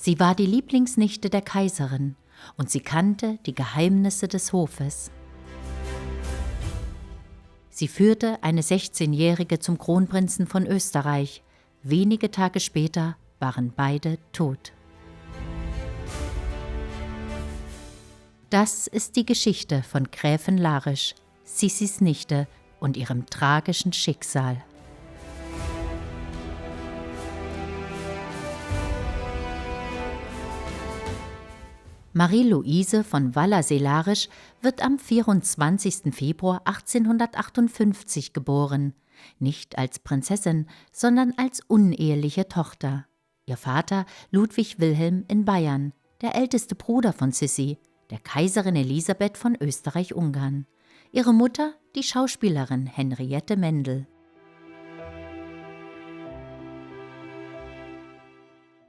Sie war die Lieblingsnichte der Kaiserin und sie kannte die Geheimnisse des Hofes. Sie führte eine 16-Jährige zum Kronprinzen von Österreich. Wenige Tage später waren beide tot. Das ist die Geschichte von Gräfin Larisch, Sissis Nichte und ihrem tragischen Schicksal. Marie-Louise von Wallersee-Larisch wird am 24. Februar 1858 geboren, nicht als Prinzessin, sondern als uneheliche Tochter. Ihr Vater Ludwig Wilhelm in Bayern, der älteste Bruder von Sissi, der Kaiserin Elisabeth von Österreich-Ungarn. Ihre Mutter die Schauspielerin Henriette Mendel.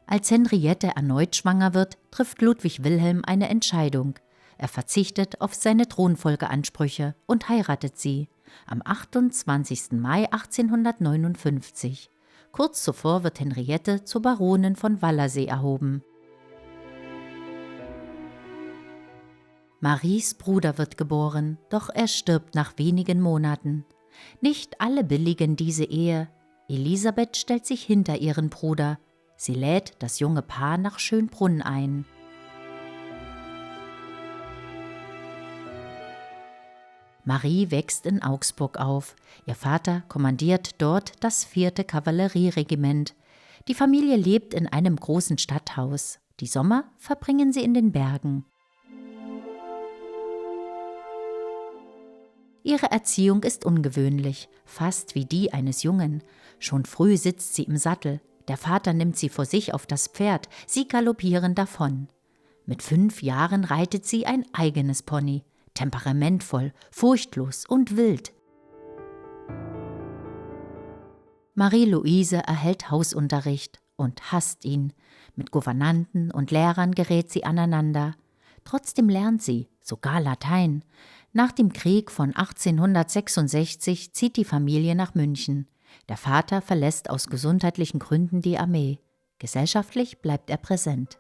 Als Henriette erneut schwanger wird, trifft Ludwig Wilhelm eine Entscheidung. Er verzichtet auf seine Thronfolgeansprüche und heiratet sie am 28. Mai 1859. Kurz zuvor wird Henriette zur Baronin von Wallersee erhoben. Maries Bruder wird geboren, doch er stirbt nach wenigen Monaten. Nicht alle billigen diese Ehe. Elisabeth stellt sich hinter ihren Bruder. Sie lädt das junge Paar nach Schönbrunn ein. Marie wächst in Augsburg auf. Ihr Vater kommandiert dort das 4. Kavallerieregiment. Die Familie lebt in einem großen Stadthaus. Die Sommer verbringen sie in den Bergen. Ihre Erziehung ist ungewöhnlich, fast wie die eines Jungen. Schon früh sitzt sie im Sattel. Der Vater nimmt sie vor sich auf das Pferd, sie galoppieren davon. Mit 5 Jahren reitet sie ein eigenes Pony, temperamentvoll, furchtlos und wild. Marie-Louise erhält Hausunterricht und hasst ihn. Mit Gouvernanten und Lehrern gerät sie aneinander. Trotzdem lernt sie, sogar Latein. Nach dem Krieg von 1866 zieht die Familie nach München. Der Vater verlässt aus gesundheitlichen Gründen die Armee. Gesellschaftlich bleibt er präsent.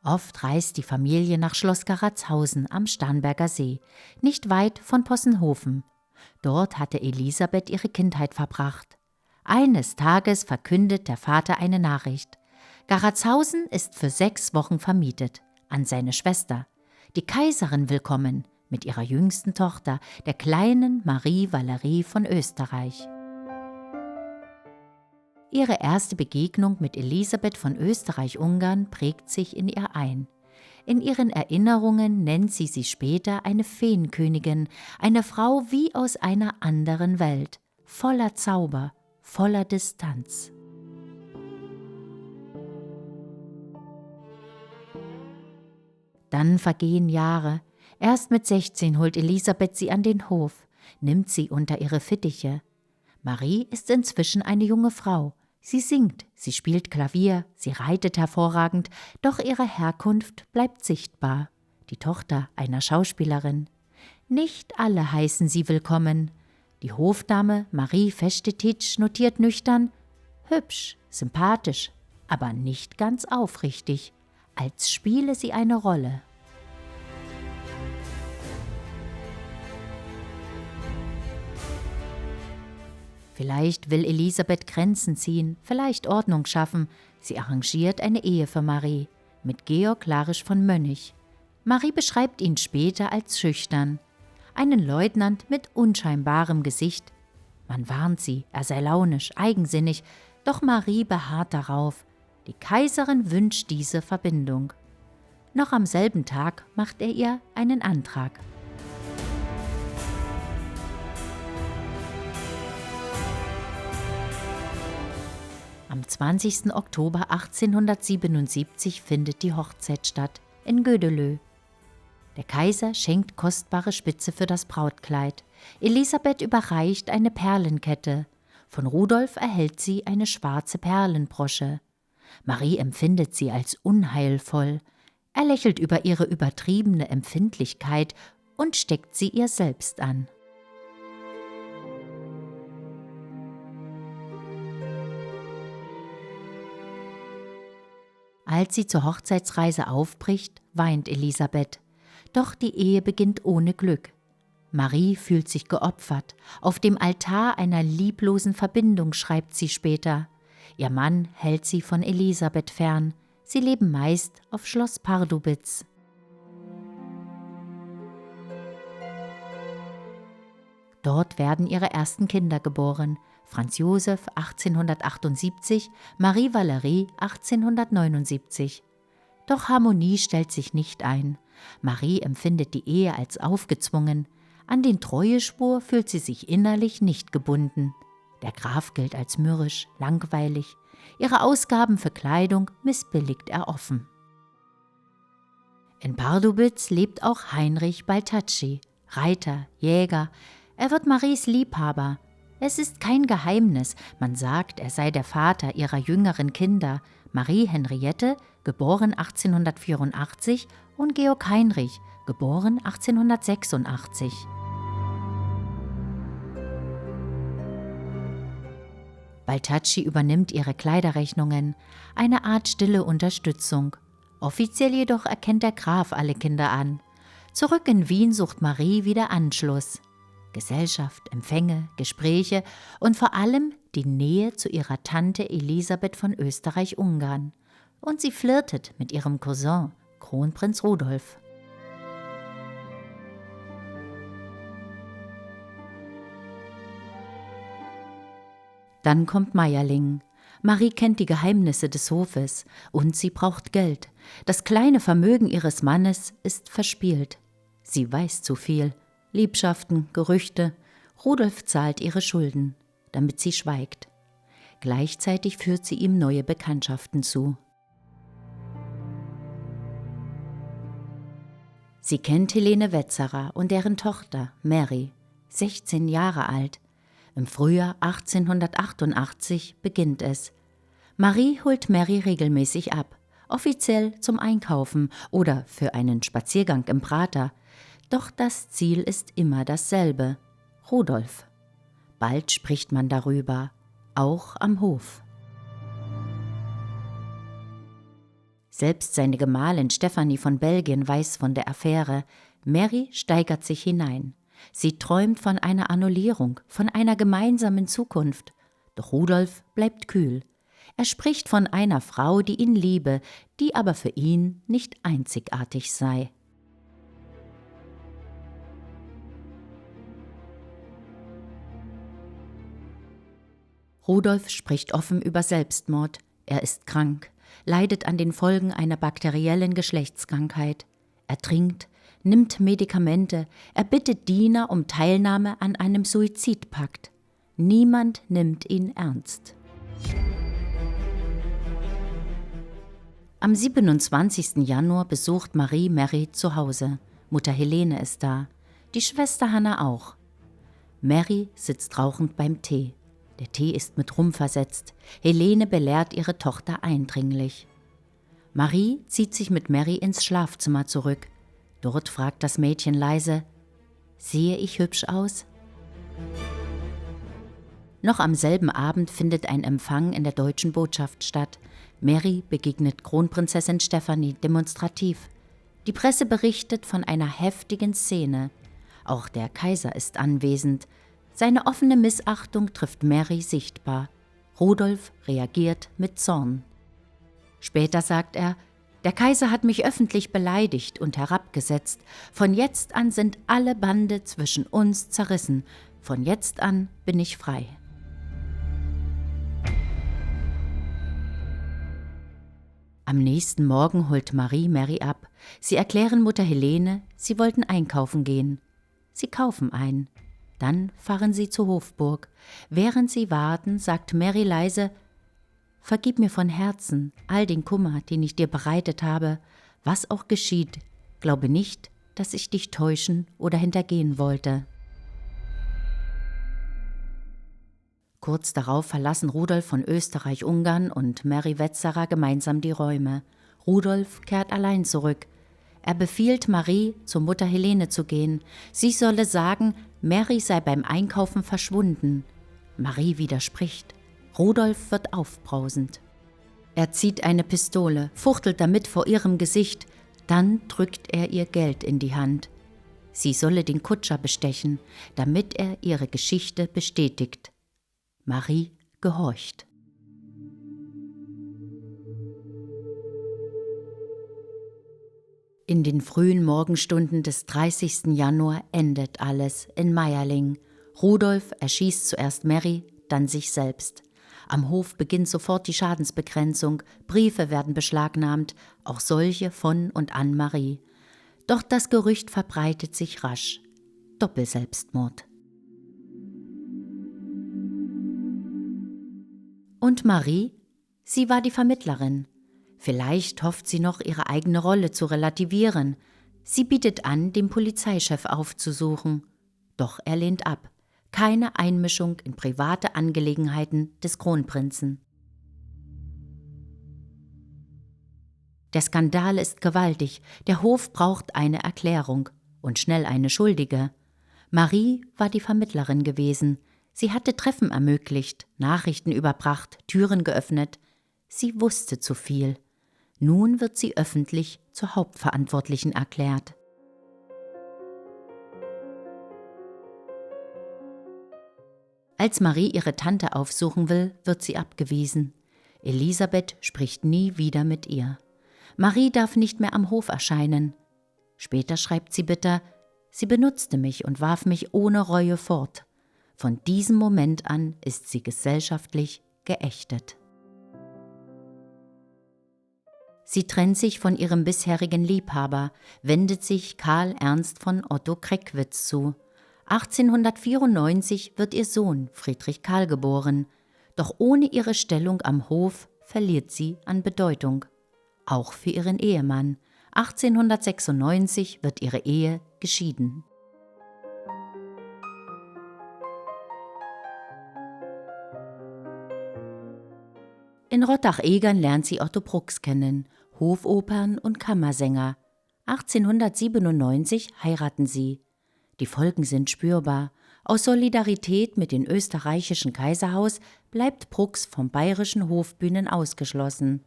Oft reist die Familie nach Schloss Garatshausen am Starnberger See, nicht weit von Possenhofen. Dort hatte Elisabeth ihre Kindheit verbracht. Eines Tages verkündet der Vater eine Nachricht. Garatshausen ist für 6 Wochen vermietet, an seine Schwester. Die Kaiserin will kommen, mit ihrer jüngsten Tochter, der kleinen Marie Valerie von Österreich. Ihre erste Begegnung mit Elisabeth von Österreich-Ungarn prägt sich in ihr ein. In ihren Erinnerungen nennt sie später eine Feenkönigin, eine Frau wie aus einer anderen Welt, voller Zauber, voller Distanz. Dann vergehen Jahre. Erst mit 16 holt Elisabeth sie an den Hof, nimmt sie unter ihre Fittiche. Marie ist inzwischen eine junge Frau. Sie singt, sie spielt Klavier, sie reitet hervorragend, doch ihre Herkunft bleibt sichtbar. Die Tochter einer Schauspielerin. Nicht alle heißen sie willkommen. Die Hofdame Marie Festetitsch notiert nüchtern: hübsch, sympathisch, aber nicht ganz aufrichtig, als spiele sie eine Rolle. Vielleicht will Elisabeth Grenzen ziehen, vielleicht Ordnung schaffen. Sie arrangiert eine Ehe für Marie mit Georg Larisch von Mönnich. Marie beschreibt ihn später als schüchtern. Einen Leutnant mit unscheinbarem Gesicht. Man warnt sie, er sei launisch, eigensinnig, doch Marie beharrt darauf. Die Kaiserin wünscht diese Verbindung. Noch am selben Tag macht er ihr einen Antrag. Am 20. Oktober 1877 findet die Hochzeit statt, in Gödelö. Der Kaiser schenkt kostbare Spitze für das Brautkleid. Elisabeth überreicht eine Perlenkette. Von Rudolf erhält sie eine schwarze Perlenbrosche. Marie empfindet sie als unheilvoll. Er lächelt über ihre übertriebene Empfindlichkeit und steckt sie ihr selbst an. Als sie zur Hochzeitsreise aufbricht, weint Elisabeth. Doch die Ehe beginnt ohne Glück. Marie fühlt sich geopfert. Auf dem Altar einer lieblosen Verbindung, schreibt sie später. Ihr Mann hält sie von Elisabeth fern. Sie leben meist auf Schloss Pardubitz. Dort werden ihre ersten Kinder geboren. Franz Josef 1878, Marie Valerie 1879. Doch Harmonie stellt sich nicht ein. Marie empfindet die Ehe als aufgezwungen. An den Treueschwur fühlt sie sich innerlich nicht gebunden. Der Graf gilt als mürrisch, langweilig. Ihre Ausgaben für Kleidung missbilligt er offen. In Pardubitz lebt auch Heinrich Baltacci, Reiter, Jäger. Er wird Maries Liebhaber. Es ist kein Geheimnis, man sagt, er sei der Vater ihrer jüngeren Kinder, Marie Henriette, geboren 1884, und Georg Heinrich, geboren 1886. Baltacci übernimmt ihre Kleiderrechnungen, eine Art stille Unterstützung. Offiziell jedoch erkennt der Graf alle Kinder an. Zurück in Wien sucht Marie wieder Anschluss. Gesellschaft, Empfänge, Gespräche und vor allem die Nähe zu ihrer Tante Elisabeth von Österreich-Ungarn. Und sie flirtet mit ihrem Cousin, Kronprinz Rudolf. Dann kommt Meierling. Marie kennt die Geheimnisse des Hofes und sie braucht Geld. Das kleine Vermögen ihres Mannes ist verspielt. Sie weiß zu viel. Liebschaften, Gerüchte. Rudolf zahlt ihre Schulden, damit sie schweigt. Gleichzeitig führt sie ihm neue Bekanntschaften zu. Sie kennt Helene Wetzerer und deren Tochter Mary, 16 Jahre alt. Im Frühjahr 1888 beginnt es. Marie holt Mary regelmäßig ab, offiziell zum Einkaufen oder für einen Spaziergang im Prater. Doch das Ziel ist immer dasselbe: Rudolf. Bald spricht man darüber, auch am Hof. Selbst seine Gemahlin Stefanie von Belgien weiß von der Affäre. Mary steigert sich hinein. Sie träumt von einer Annullierung, von einer gemeinsamen Zukunft. Doch Rudolf bleibt kühl. Er spricht von einer Frau, die ihn liebe, die aber für ihn nicht einzigartig sei. Rudolf spricht offen über Selbstmord. Er ist krank, leidet an den Folgen einer bakteriellen Geschlechtskrankheit. Er trinkt, nimmt Medikamente, er bittet Diener um Teilnahme an einem Suizidpakt. Niemand nimmt ihn ernst. Am 27. Januar besucht Marie Mary zu Hause. Mutter Helene ist da, die Schwester Hanna auch. Mary sitzt rauchend beim Tee. Der Tee ist mit Rum versetzt. Helene belehrt ihre Tochter eindringlich. Marie zieht sich mit Mary ins Schlafzimmer zurück. Dort fragt das Mädchen leise: »Sehe ich hübsch aus?« Noch am selben Abend findet ein Empfang in der deutschen Botschaft statt. Mary begegnet Kronprinzessin Stefanie demonstrativ. Die Presse berichtet von einer heftigen Szene. Auch der Kaiser ist anwesend. Seine offene Missachtung trifft Mary sichtbar. Rudolf reagiert mit Zorn. Später sagt er: »Der Kaiser hat mich öffentlich beleidigt und herabgesetzt. Von jetzt an sind alle Bande zwischen uns zerrissen. Von jetzt an bin ich frei.« Am nächsten Morgen holt Marie Mary ab. Sie erklären Mutter Helene, sie wollten einkaufen gehen. Sie kaufen ein. Dann fahren sie zur Hofburg. Während sie warten, sagt Mary leise: »Vergib mir von Herzen all den Kummer, den ich dir bereitet habe. Was auch geschieht, glaube nicht, dass ich dich täuschen oder hintergehen wollte.« Kurz darauf verlassen Rudolf von Österreich-Ungarn und Mary Wetzerer gemeinsam die Räume. Rudolf kehrt allein zurück. Er befiehlt Marie, zur Mutter Helene zu gehen. Sie solle sagen, Mary sei beim Einkaufen verschwunden. Marie widerspricht. Rudolf wird aufbrausend. Er zieht eine Pistole, fuchtelt damit vor ihrem Gesicht, dann drückt er ihr Geld in die Hand. Sie solle den Kutscher bestechen, damit er ihre Geschichte bestätigt. Marie gehorcht. In den frühen Morgenstunden des 30. Januar endet alles in Meierling. Rudolf erschießt zuerst Mary, dann sich selbst. Am Hof beginnt sofort die Schadensbegrenzung, Briefe werden beschlagnahmt, auch solche von und an Marie. Doch das Gerücht verbreitet sich rasch. Doppelselbstmord. Und Marie? Sie war die Vermittlerin. Vielleicht hofft sie noch, ihre eigene Rolle zu relativieren. Sie bietet an, den Polizeichef aufzusuchen. Doch er lehnt ab. Keine Einmischung in private Angelegenheiten des Kronprinzen. Der Skandal ist gewaltig. Der Hof braucht eine Erklärung und schnell eine Schuldige. Marie war die Vermittlerin gewesen. Sie hatte Treffen ermöglicht, Nachrichten überbracht, Türen geöffnet. Sie wusste zu viel. Nun wird sie öffentlich zur Hauptverantwortlichen erklärt. Als Marie ihre Tante aufsuchen will, wird sie abgewiesen. Elisabeth spricht nie wieder mit ihr. Marie darf nicht mehr am Hof erscheinen. Später schreibt sie bitter: Sie benutzte mich und warf mich ohne Reue fort. Von diesem Moment an ist sie gesellschaftlich geächtet. Sie trennt sich von ihrem bisherigen Liebhaber, wendet sich Karl Ernst von Otto Kreckwitz zu. 1894 wird ihr Sohn Friedrich Karl geboren. Doch ohne ihre Stellung am Hof verliert sie an Bedeutung. Auch für ihren Ehemann. 1896 wird ihre Ehe geschieden. In Rottach-Egern lernt sie Otto Brux kennen, Hofopern- und Kammersänger. 1897 heiraten sie. Die Folgen sind spürbar. Aus Solidarität mit dem österreichischen Kaiserhaus bleibt Brux vom bayerischen Hofbühnen ausgeschlossen.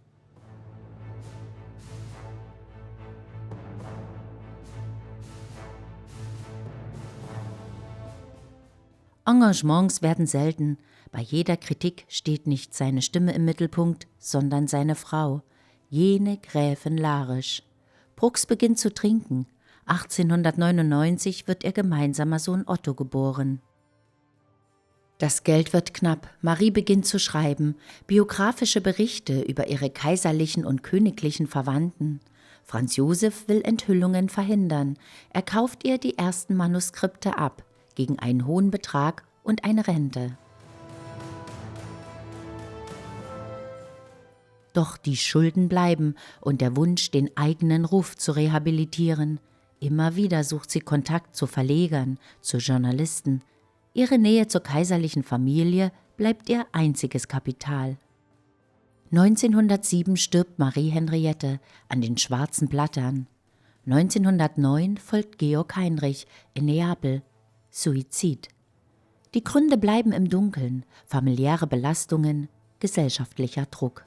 Engagements werden selten. Bei jeder Kritik steht nicht seine Stimme im Mittelpunkt, sondern seine Frau, jene Gräfin Larisch. Brux beginnt zu trinken. 1899 wird ihr gemeinsamer Sohn Otto geboren. Das Geld wird knapp. Marie beginnt zu schreiben, biografische Berichte über ihre kaiserlichen und königlichen Verwandten. Franz Josef will Enthüllungen verhindern. Er kauft ihr die ersten Manuskripte ab, gegen einen hohen Betrag und eine Rente. Doch die Schulden bleiben und der Wunsch, den eigenen Ruf zu rehabilitieren. Immer wieder sucht sie Kontakt zu Verlegern, zu Journalisten. Ihre Nähe zur kaiserlichen Familie bleibt ihr einziges Kapital. 1907 stirbt Marie Henriette an den Schwarzen Blattern. 1909 folgt Georg Heinrich in Neapel. Suizid. Die Gründe bleiben im Dunkeln, familiäre Belastungen, gesellschaftlicher Druck.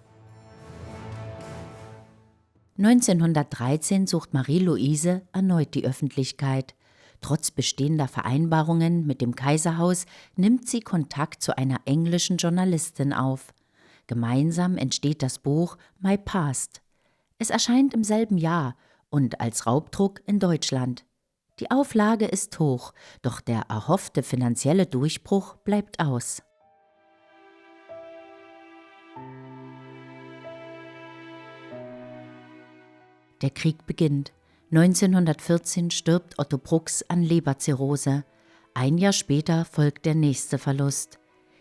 1913 sucht Marie-Louise erneut die Öffentlichkeit. Trotz bestehender Vereinbarungen mit dem Kaiserhaus nimmt sie Kontakt zu einer englischen Journalistin auf. Gemeinsam entsteht das Buch My Past. Es erscheint im selben Jahr und als Raubdruck in Deutschland. Die Auflage ist hoch, doch der erhoffte finanzielle Durchbruch bleibt aus. Der Krieg beginnt. 1914 stirbt Otto Brux an Leberzirrhose. Ein Jahr später folgt der nächste Verlust.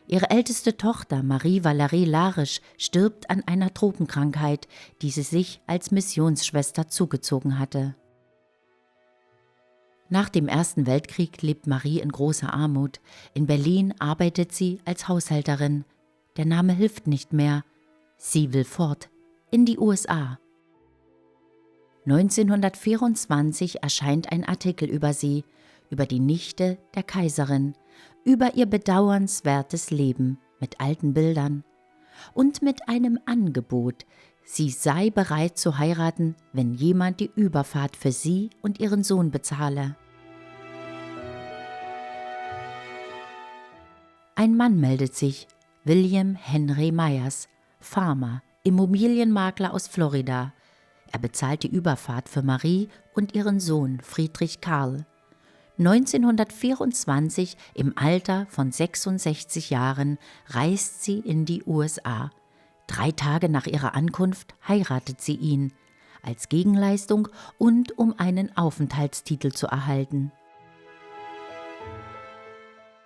Ihre älteste Tochter Marie-Valerie Larisch stirbt an einer Tropenkrankheit, die sie sich als Missionsschwester zugezogen hatte. Nach dem Ersten Weltkrieg lebt Marie in großer Armut. In Berlin arbeitet sie als Haushälterin. Der Name hilft nicht mehr. Sie will fort, in die USA. 1924 erscheint ein Artikel über sie, über die Nichte der Kaiserin, über ihr bedauernswertes Leben mit alten Bildern. und mit einem Angebot, sie sei bereit zu heiraten, wenn jemand die Überfahrt für sie und ihren Sohn bezahle. Ein Mann meldet sich, William Henry Myers, Farmer, Immobilienmakler aus Florida. Er bezahlt die Überfahrt für Marie und ihren Sohn Friedrich Karl. 1924, im Alter von 66 Jahren, reist sie in die USA. 3 Tage nach ihrer Ankunft heiratet sie ihn, als Gegenleistung und um einen Aufenthaltstitel zu erhalten.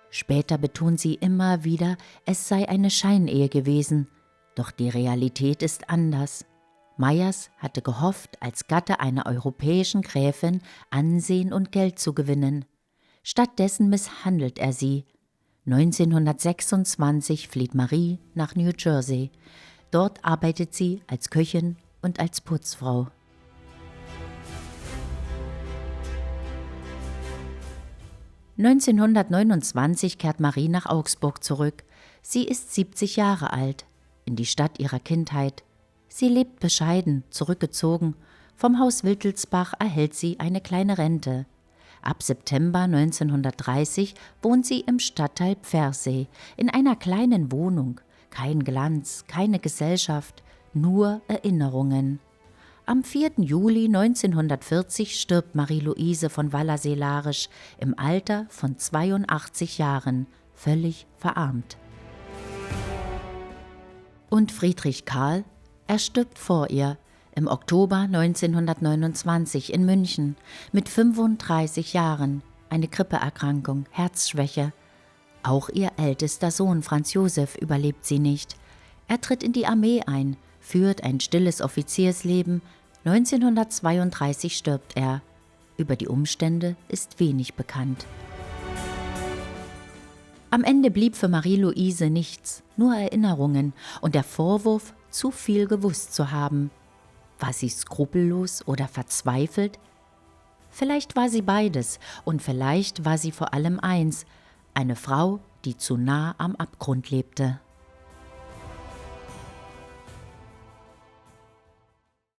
Später betont sie immer wieder, es sei eine Scheinehe gewesen, doch die Realität ist anders. Myers hatte gehofft, als Gatte einer europäischen Gräfin Ansehen und Geld zu gewinnen. Stattdessen misshandelt er sie. 1926 flieht Marie nach New Jersey. Dort arbeitet sie als Köchin und als Putzfrau. (1929) kehrt Marie nach Augsburg zurück. Sie ist 70 Jahre alt, in die Stadt ihrer Kindheit. Sie lebt bescheiden, zurückgezogen. Vom Haus Wittelsbach erhält sie eine kleine Rente. Ab September 1930 wohnt sie im Stadtteil Pfersee, in einer kleinen Wohnung. Kein Glanz, keine Gesellschaft, nur Erinnerungen. Am 4. Juli 1940 stirbt Marie-Louise von Wallerseelarisch im Alter von 82 Jahren, völlig verarmt. Und Friedrich Karl? Er stirbt vor ihr, im Oktober 1929 in München, mit 35 Jahren, eine Grippeerkrankung, Herzschwäche. Auch ihr ältester Sohn Franz Josef überlebt sie nicht. Er tritt in die Armee ein, führt ein stilles Offiziersleben. 1932 stirbt er. Über die Umstände ist wenig bekannt. Am Ende blieb für Marie-Louise nichts, nur Erinnerungen und der Vorwurf, zu viel gewusst zu haben. War sie skrupellos oder verzweifelt? Vielleicht war sie beides und vielleicht war sie vor allem eins, eine Frau, die zu nah am Abgrund lebte.